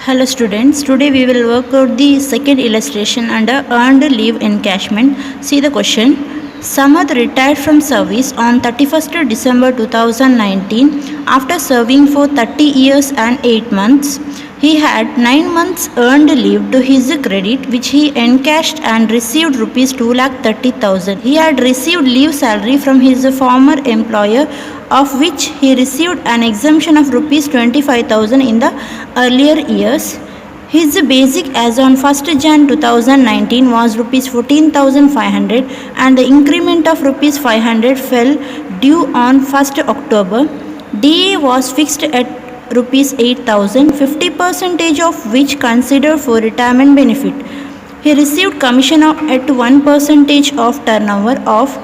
Hello students, today we will work out the second illustration under earned leave encashment. See the question. Samad retired from service on 31st December 2019 after serving for 30 years and 8 months. He had 9 months earned leave to his credit which he encashed and received rupees 2,30,000. He had received leave salary from his former employer, of which he received an exemption of rupees 25,000 in the earlier years. His basic as on 1st Jan 2019 was rupees 14,500 and the increment of rupees 500 fell due on 1st October. DA was fixed at rupees 8,000, 50% of which considered for retirement benefit. He received commission at 1% of turnover of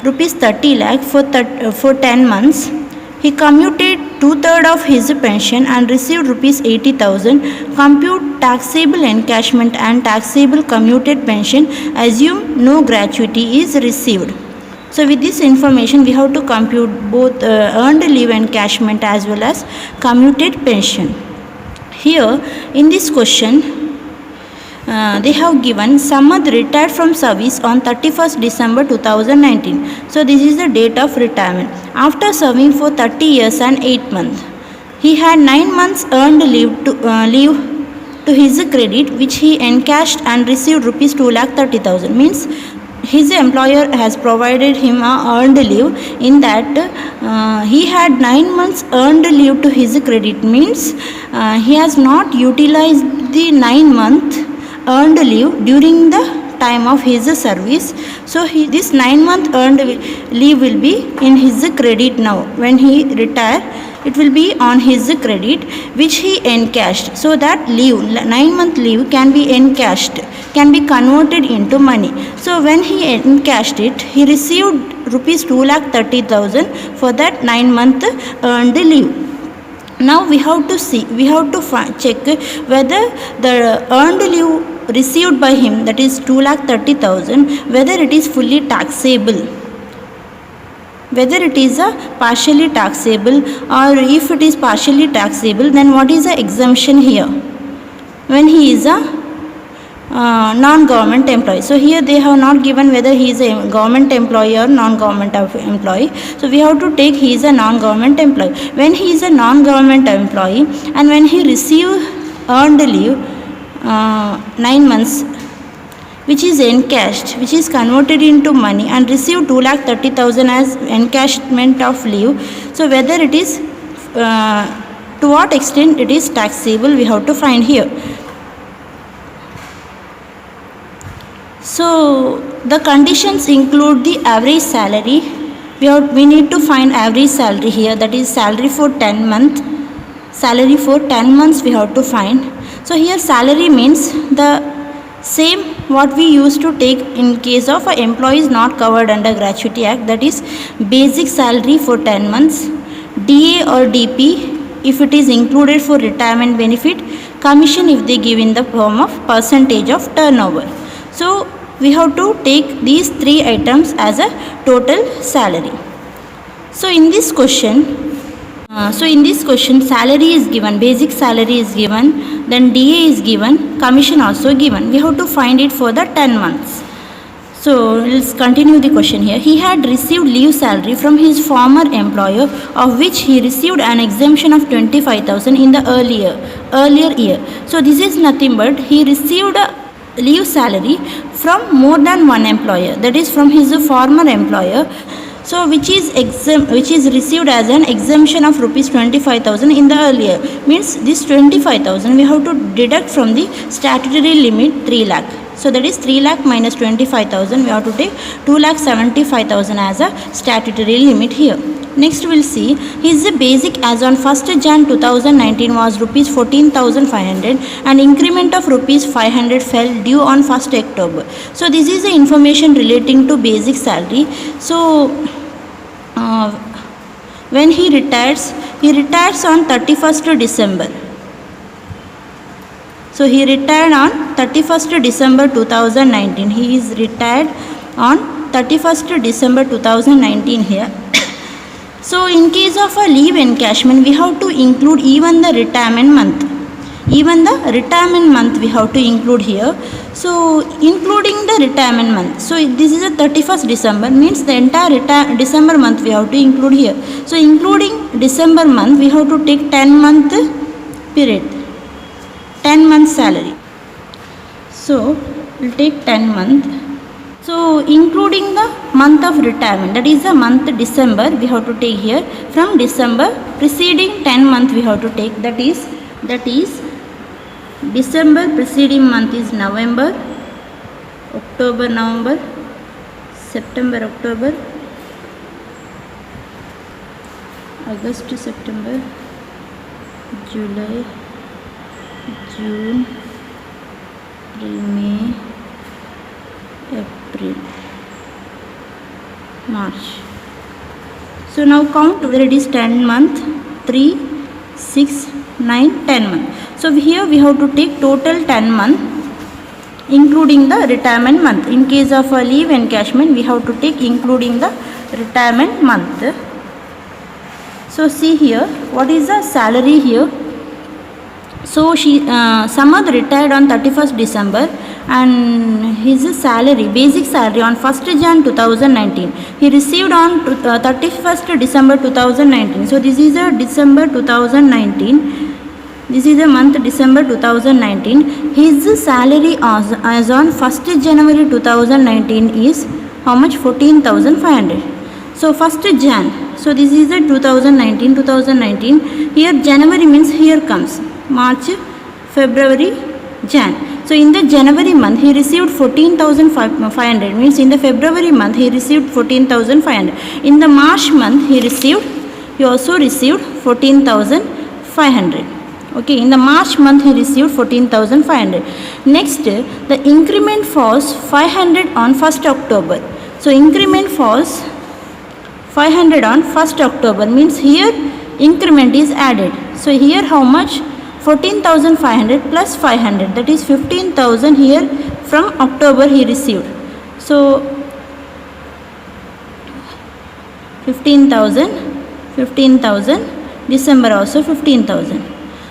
rupees 30 lakh for 10 months. He commuted 2/3 of his pension and received rupees 80,000. Compute taxable encashment and taxable commuted pension. Assume no gratuity is received. So with this information we have to compute both earned leave encashment as well as commuted pension. Here in this question they have given Samad retired from service on 31st December 2019. So this is the date of retirement. After serving for 30 years and 8 months, he had 9 months earned leave to his credit which he encashed and received rupees 2,30,000. Means his employer has provided him a earned leave. In that he had 9 months earned leave to his credit. Means he has not utilized the 9 month earned leave during the time of his service. So this 9-month earned leave will be in his credit now. When he retire, it will be on his credit which he encashed. So that leave, 9-month leave can be encashed, can be converted into money. So when he encashed it, he received rupees 2,30,000 for that 9-month earned leave. Now we have to see, we have to check whether the earned leave received by him, that is 2,30,000, whether it is fully taxable, whether it is a partially taxable, or if it is partially taxable, then what is the exemption here when he is a non-government employee. So here they have not given whether he is a government employee or non-government employee. So we have to take he is a non-government employee. When he is a non-government employee and when he receive earned leave 9 months which is encashed, which is converted into money, and received 2,30,000 as encashment of leave. So whether it is to what extent it is taxable, we have to find here. So the conditions include the average salary. We need to find average salary here, that is salary for 10 months. Salary for 10 months we have to find. So here salary means the same what we used to take in case of employees not covered under Gratuity Act, that is basic salary for 10 months, DA or DP if it is included for retirement benefit, commission if they give in the form of percentage of turnover. So we have to take these 3 items as a total salary. So in this question, salary is given, basic salary is given, then DA is given, commission also given. We have to find it for the 10 months. So let's continue the question here. He had received leave salary from his former employer, of which he received an exemption of 25,000 in the earlier year. So this is nothing but he received a leave salary from more than one employer, that is from his former employer. So which is received as an exemption of rupees 25,000 in the earlier. Means this 25,000 we have to deduct from the statutory limit 3 lakh. So that is 3 lakh minus 25,000. We have to take 2,75,000 as a statutory limit here. Next we will see his basic as on 1st Jan 2019 was rupees 14,500 and increment of rupees 500 fell due on 1st October. So this is the information relating to basic salary. So when he retires on 31st December. So he retired on 31st December 2019. He is retired on 31st December 2019 here. So in case of a leave encashment, we have to include even the retirement month. Even the retirement month we have to include here. So including the retirement month, so this is the 31st December, means the entire December month we have to include here. So including December month we have to take 10-month period, 10 months salary. So we'll take 10 month. So including the month of retirement, that is the month December, we have to take here. From December preceding 10 month we have to take, that is December preceding month is November, October, November, September, October, August, September, July, June, May, April, March. So now count whether it is 10 month, 3, 6, 9, 10 month. So here we have to take total 10 month including the retirement month. In case of a leave encashment we have to take including the retirement month. So see here, what is the salary here? So Samad retired on 31st December and his salary, basic salary on 1st Jan 2019. He received on 31st December 2019. So this is a December 2019. This is the month December 2019. His salary as on 1st January 2019 is how much? 14,500. So 1st Jan. So this is the 2019. Here January means here comes March, February, Jan. So in the January month he received 14,500, means in the February month he received 14,500. In the March month he also received 14,500. Okay, in the March month he received 14,500. Next, the increment falls 500 on 1st October. So increment falls 500 on 1st October, means here increment is added. So here how much? 14,500 plus 500, that is 15,000 here from October he received. So 15,000, December also 15,000.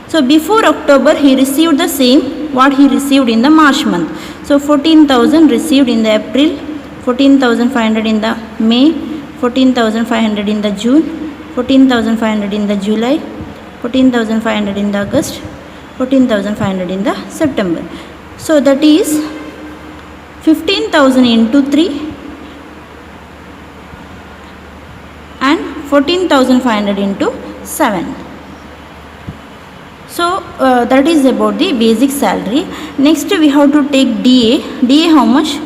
So before October he received the same what he received in the March month. So 14,000 received in the April, 14,500 in the May, 14,500 in the June, 14,500 in the July, 14,500 in the August, 14,500 in the September. So that is 15,000 into 3 and 14,500 into 7. So that is about the basic salary. Next we have to take DA. DA how much?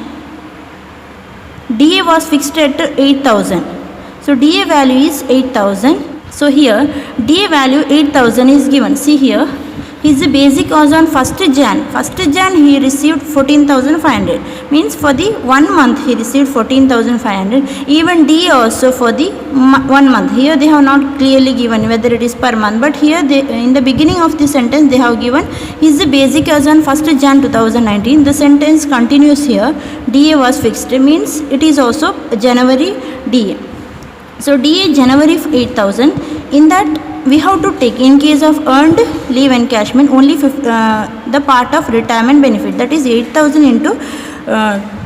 DA was fixed at 8,000. So DA value is 8,000. So here DA value 8,000 is given. See here, his basic was on 1st Jan. 1st Jan he received 14,500. Means for the 1 month he received 14,500. Even DA also for the 1 month. Here they have not clearly given whether it is per month. But here they, in the beginning of the sentence they have given his basic was on 1st Jan 2019. The sentence continues here. DA was fixed. Means it is also January DA. So DA January 8,000. In that we have to take, in case of earned leave encashment, only the part of retirement benefit, that is 8,000 into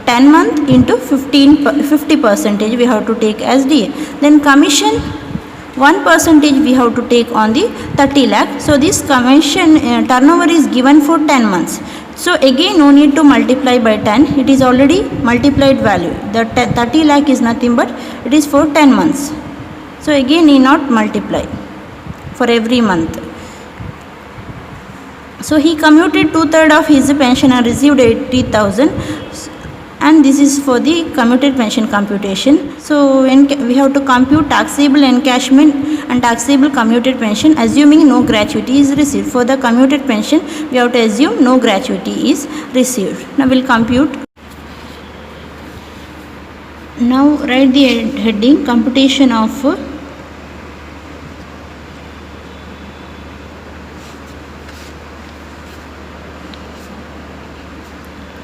10 month into 50% we have to take as DA. Then commission 1% we have to take on the 30 lakh. So this commission turnover is given for 10 months. So again no need to multiply by 10, it is already multiplied value. The 30 lakh is nothing but it is for 10 months. So again need not multiply for every month. So he commuted 2/3 of his pension and received 80,000, and this is for the commuted pension computation. So we have to compute taxable encashment and taxable commuted pension assuming no gratuity is received. For the commuted pension we have to assume no gratuity is received. Now we will compute. Now write the heading computation of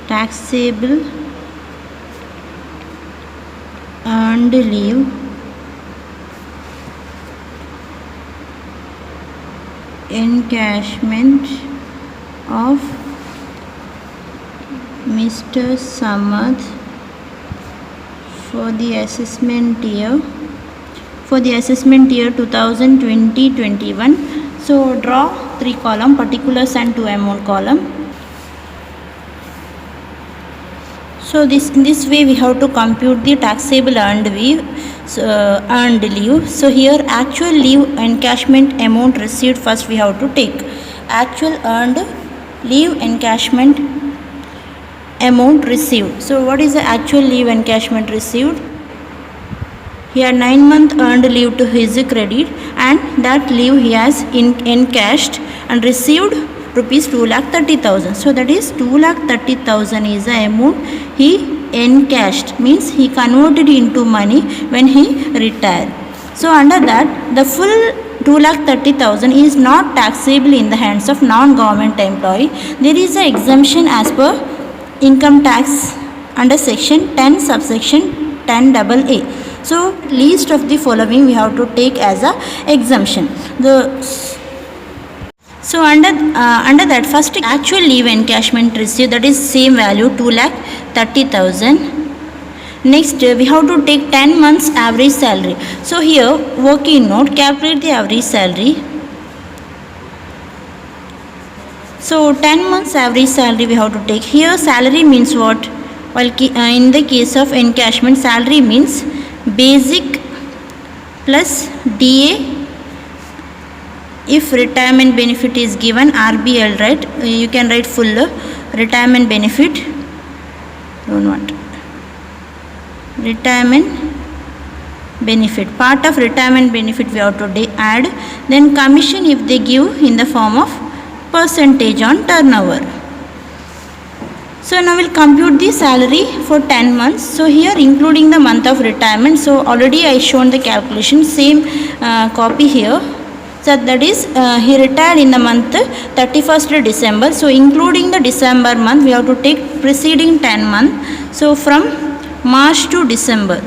taxable earned leave encashment of Mr. Samath for the assessment year 2020-21. So draw 3 column, particulars and 2 amount column. So in this way we have to compute the taxable earned leave. So here actual leave encashment amount received first we have to take. Actual earned leave encashment amount received. So what is the actual leave encashment received? Here 9-month earned leave to his credit, and that leave he has encashed and received rupees 2,30,000. So that is 2,30,000 is the amount he encashed, means he converted into money when he retired. So under that the full 2,30,000 is not taxable in the hands of non-government employee. There is an exemption as per income tax under section 10 subsection 10AA. So least of the following we have to take as a exemption. So under that, first actual leave encashment received, that is same value 2,30,000. Next we have to take 10 months average salary. So here working note, calculate the average salary. So 10 months average salary we have to take. Here salary means what? Well, in the case of encashment, salary means basic plus DA. If retirement benefit is given, RBL, right? You can write full retirement benefit. Don't want retirement benefit. Part of retirement benefit we have to add. Then commission if they give in the form of percentage on turnover. So now we'll compute the salary for 10 months. So here including the month of retirement. So already I shown the calculation, same copy here. So that is he retired in the month 31st December. So including the December month we have to take preceding 10 months. So from March to December.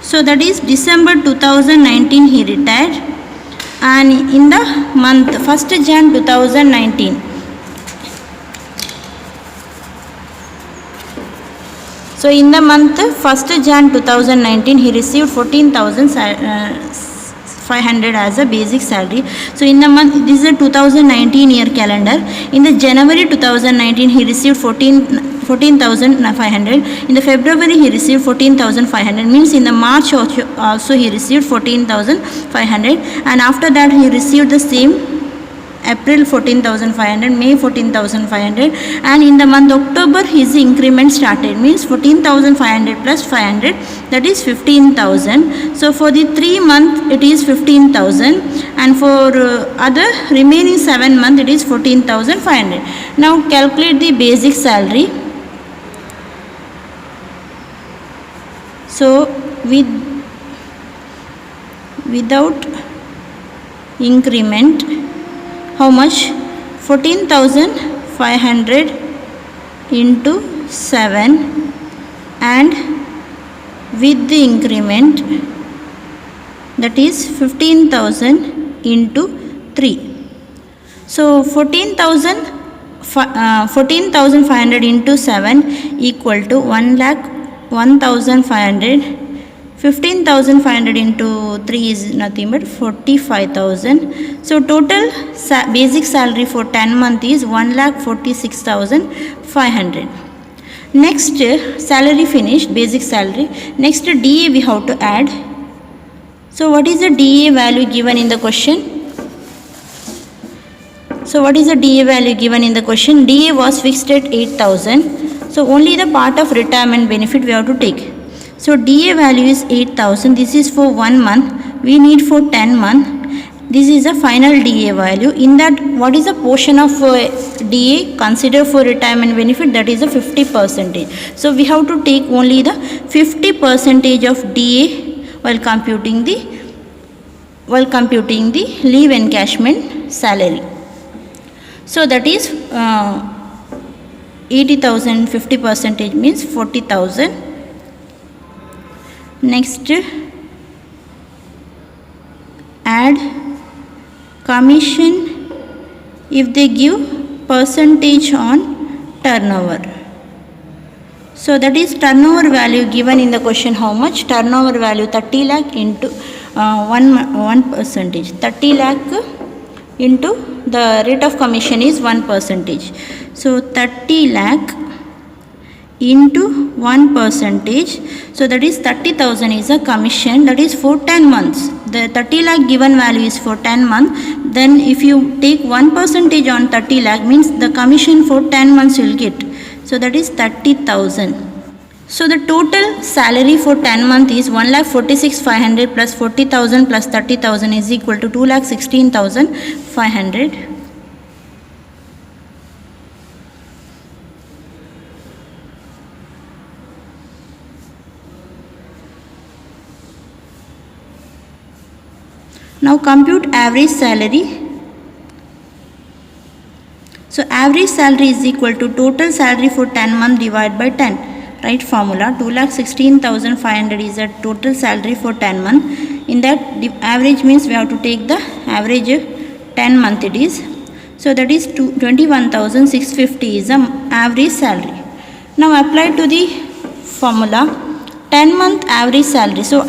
So that is December 2019 he retired, and in the month 1st Jan 2019. So in the month 1st Jan 2019 he received 14,500 as a basic salary. So in the month, this is a 2019 year calendar. In the January 2019 he received 14,500. In the February he received 14,500, means in the March also he received 14,500, and after that he received the same April 14,500, May 14,500, and in the month October his increment started, means 14,500 plus 500, that is 15,000. So for the 3 months it is 15,000, and for other remaining 7 months it is 14,500. Now calculate the basic salary. So without increment, how much? 14,500 into 7, and with the increment, that is 15,000 into 3. So 14,500 into 7 equal to 1,05,500. 15,500 into 3 is nothing but 45,000. So total basic salary for 10 months is 1,46,500. Next salary finished, basic salary. Next DA we have to add. So what is the DA value given in the question? So what is the DA value given in the question? DA was fixed at 8,000. So only the part of retirement benefit we have to take. So DA value is 8,000. This is for 1 month. We need for 10 months. This is the final DA value. In that, what is the portion of DA considered for retirement benefit? That is a 50%. So we have to take only the 50% of DA while computing the leave encashment salary. So that is 80,000 50% means 40,000. Next, add commission if they give percentage on turnover. So that is turnover value given in the question. How much? Turnover value 30 lakh into 1%. 30 lakh into the rate of commission is 1%. So 30 lakh into 1%. So that is 30,000 is a commission. That is for 10 months. The 30 lakh given value is for 10 months. Then if you take 1% on 30 lakh means the commission for 10 months you'll get. So that is 30,000. So the total salary for 10 months is 1,46,500 plus 40,000 plus 30,000 is equal to 2,16,500. Now compute average salary. So average salary is equal to total salary for 10 months divided by 10. Right formula, 2,16,500 is the total salary for 10 months. In that the average means we have to take the average 10 month it is. So that is 21,650 is the average salary. Now apply to the formula 10 month average salary. So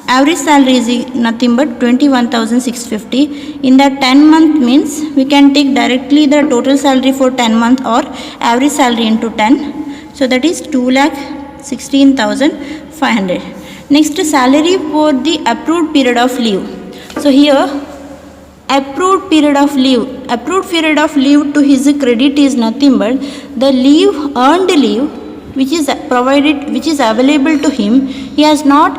average salary is nothing but 21,650. In that 10 month means we can take directly the total salary for 10 month or average salary into 10. So that is 2,16,500. Next, salary for the approved period of leave. So here approved period of leave to his credit is nothing but the leave, earned leave which is provided, which is available to him. He has not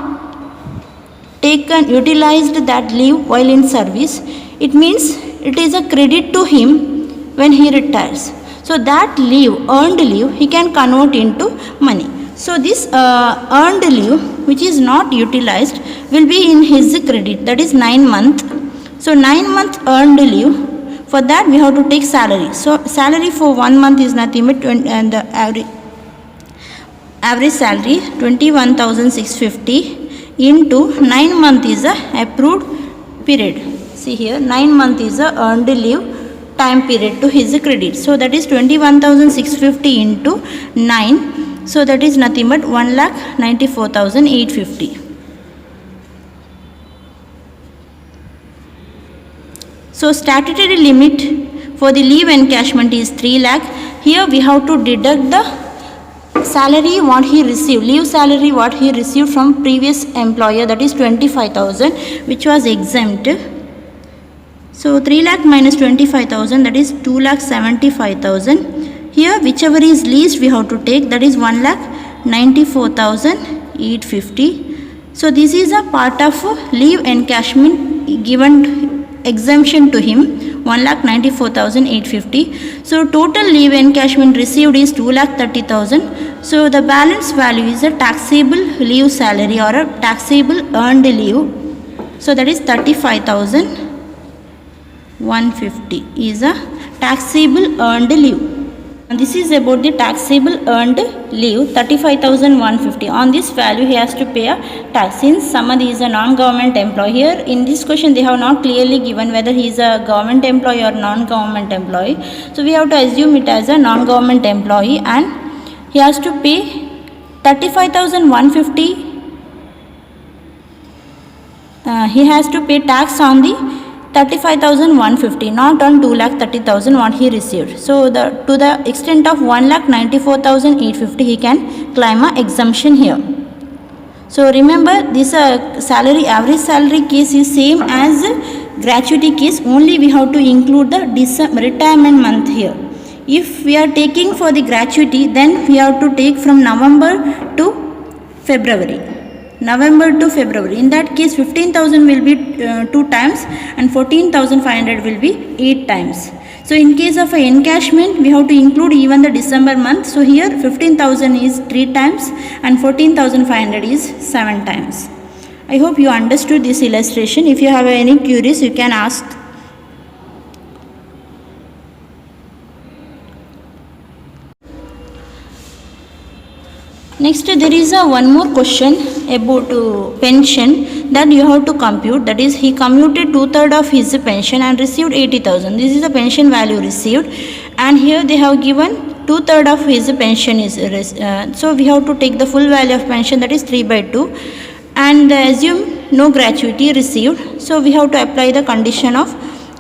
utilized that leave while in service. It means it is a credit to him when he retires. So that leave, earned leave, he can convert into money. So this earned leave which is not utilized will be in his credit, that is 9 months. So 9 months earned leave, for that we have to take salary. So salary for 1 month is nothing but and the average salary 21,650 into 9 months is a approved period. See here 9 months is a earned leave time period to his credit. So that is 21,650 into 9. So that is nothing but 1,94,850. So statutory limit for the leave encashment is 3 lakh. Here we have to deduct the salary what he received, leave salary what he received from previous employer, that is 25,000 which was exempt. So 3 lakh minus 25,000, that is 2,75,000. Here whichever is least we have to take, that is 1,94,850. So this is a part of leave encashment given exemption to him, 1,94,850. So total leave encashment received is 2,30,000. So the balance value is a taxable leave salary or a taxable earned leave. So that is 35,150 is a taxable earned leave. And this is about the taxable earned leave, 35,150. On this value he has to pay a tax. Since Samad is a non-government employee, here in this question they have not clearly given whether he is a government employee or non-government employee. So we have to assume it as a non-government employee and he has to pay 35,150. He has to pay tax on the 35,150, not on 2,30,000 what he received. So to the extent of 1,94,850 he can claim a exemption here. So remember this salary, average salary case is same as gratuity case, only we have to include the retirement month here. If we are taking for the gratuity, then we have to take from November to February. November to February. In that case 15,000 will be 2 times and 14,500 will be 8 times. So in case of a encashment we have to include even the December month. So here 15,000 is 3 times and 14,500 is 7 times. I hope you understood this illustration. If you have any queries you can ask. Next, there is a one more question about pension that you have to compute. That is, he commuted 2/3 of his pension and received 80,000. This is the pension value received, and here they have given 2/3 of his pension is so we have to take the full value of pension, that is 3/2, and assume no gratuity received. So we have to apply the condition of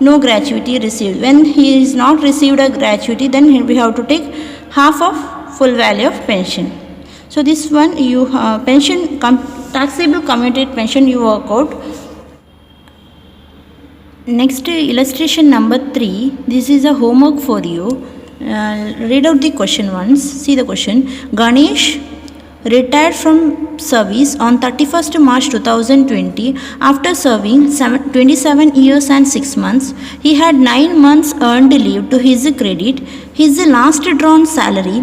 no gratuity received. When he is not received a gratuity, then we have to take half of full value of pension. So this one you taxable commuted pension you work out. Next, illustration number 3. This is a homework for you. Read out the question once. See the question. Ganesh retired from service on 31st March 2020 after serving 27 years and 6 months. He had 9 months earned leave to his credit. His last drawn salary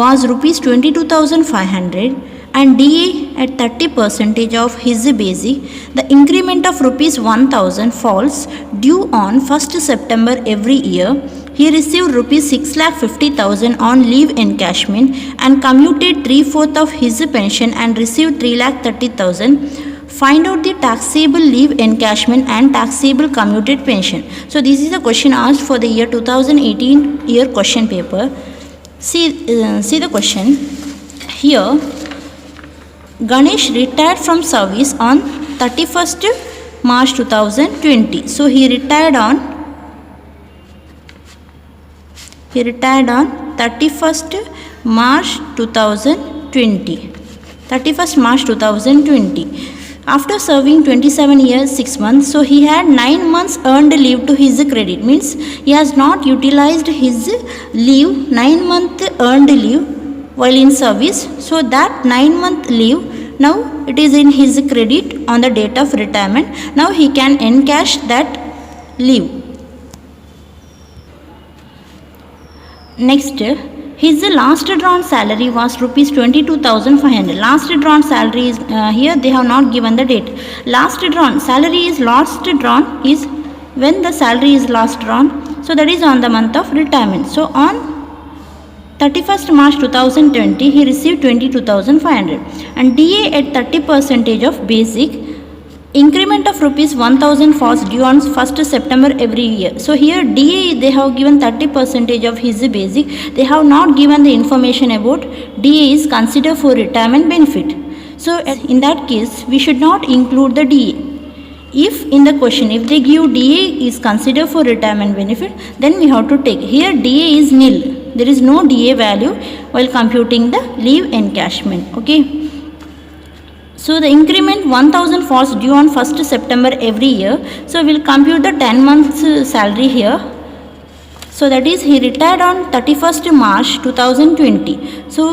was rupees 22,500 and DA at 30% of his basic. The increment of rupees 1,000 falls due on 1st September every year. He received rupees 6,50,000 on leave encashment and commuted 3/4 of his pension and received 3,30,000. Find out the taxable leave encashment and taxable commuted pension. So this is the question asked for the year 2018 year question paper. See the question. Here, Ganesh retired from service on 31st March 2020. So he retired on 31st March 2020. 31st March 2020. After serving 27 years 6 months, so he had 9 months earned leave to his credit. Means he has not utilized his leave, 9-month earned leave while in service. So that 9-month leave, now it is in his credit on the date of retirement. Now he can encash that leave. Next, his last drawn salary was rupees 22,500. Last drawn salary is here they have not given the date. Last drawn salary is last drawn is when the salary is last drawn. So that is on the month of retirement. So on 31st March 2020 he received 22,500 and DA at 30% of basic. Increment of rupees 1,000 falls due on 1st September every year. So here DA they have given 30% of his basic. They have not given the information about DA is considered for retirement benefit. So in that case we should not include the DA. If in the question if they give DA is considered for retirement benefit, then we have to take. Here DA is nil. There is no DA value while computing the leave encashment. Okay. So the increment 1,000 falls due on 1st September every year. So we will compute the 10 months salary here. So that is he retired on 31st March 2020. So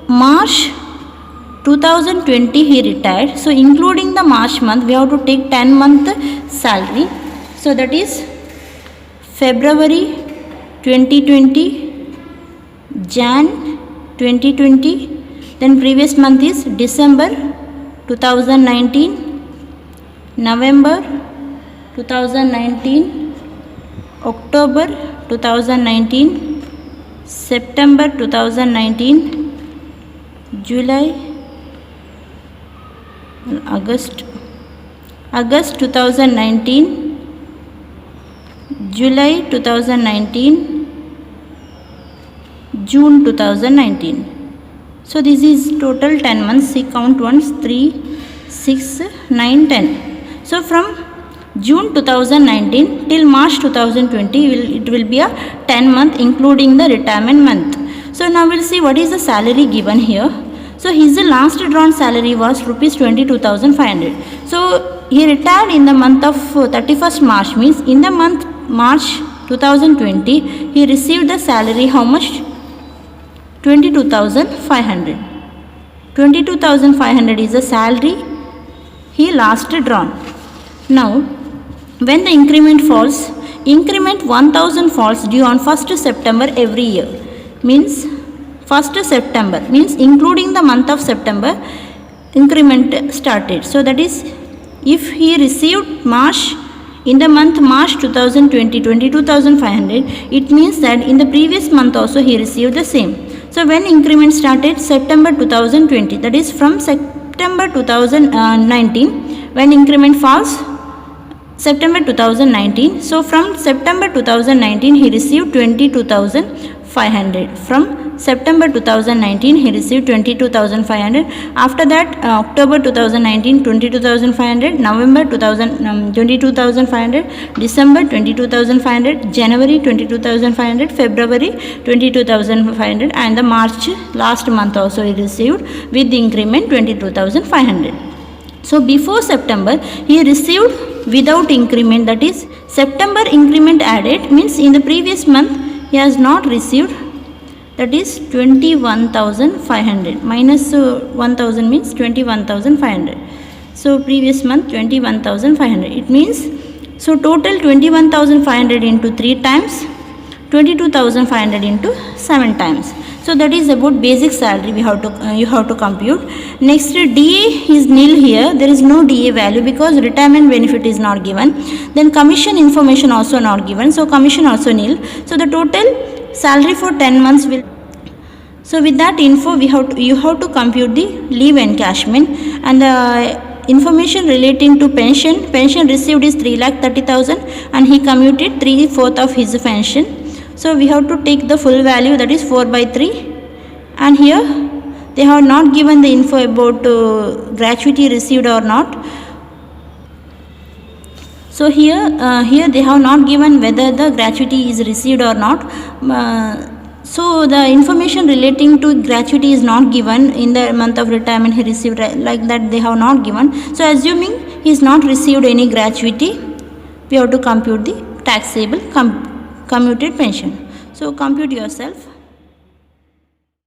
March 2020 he retired. So including the March month we have to take 10-month salary. So that is February 2020, Jan 2020, then previous month is December 2019, November 2019, October 2019, September 2019, July, August 2019, July 2019, June 2019. So this is total 10 months. See, count once, 3, 6, 9, 10. So from June 2019 till March 2020, it will be a 10-month including the retirement month. So now we'll see what is the salary given here. So his last drawn salary was rupees 22,500. So he retired in the month of 31st March, means in the month March 2020 he received the salary how much? 22,500. 22,500 is the salary he last drawn. Now when the increment falls, increment 1,000 falls due on 1st September every year. Means 1st September means including the month of September increment started. So that is if he received March in the month March 2020 22,500, it means that in the previous month also he received the same. So when increment started? September 2020, that is from September 2019. When increment falls? September 2019. So from September 2019 he received 22,500. From September 2019 he received 22,500. After that October 2019 22,500, November 22,500, December 22,500, January 22,500, February 22,500, and the March last month also he received with the increment 22,500. So before September he received without increment, that is September increment added means in the previous month he has not received, that is 21,500 minus 1,000 means 21,500. So previous month 21,500, it means, so total 21,500 into 3 times, 22,500 into 7 times. So that is about basic salary we have to you have to compute. Next, DA is nil here. There is no DA value because retirement benefit is not given. Then commission information also not given. So commission also nil. So the total salary for 10 months will. So with that info you have to compute the leave encashment, and the information relating to pension received is 3,30,000 and he commuted 3/4 of his pension. So we have to take the full value, that is 4/3, and here they have not given the info about gratuity received or not. So here they have not given whether the gratuity is received or not. So the information relating to gratuity is not given. In the month of retirement he received, like that they have not given. So assuming he is not received any gratuity, we have to compute the taxable commuted pension. So compute yourself.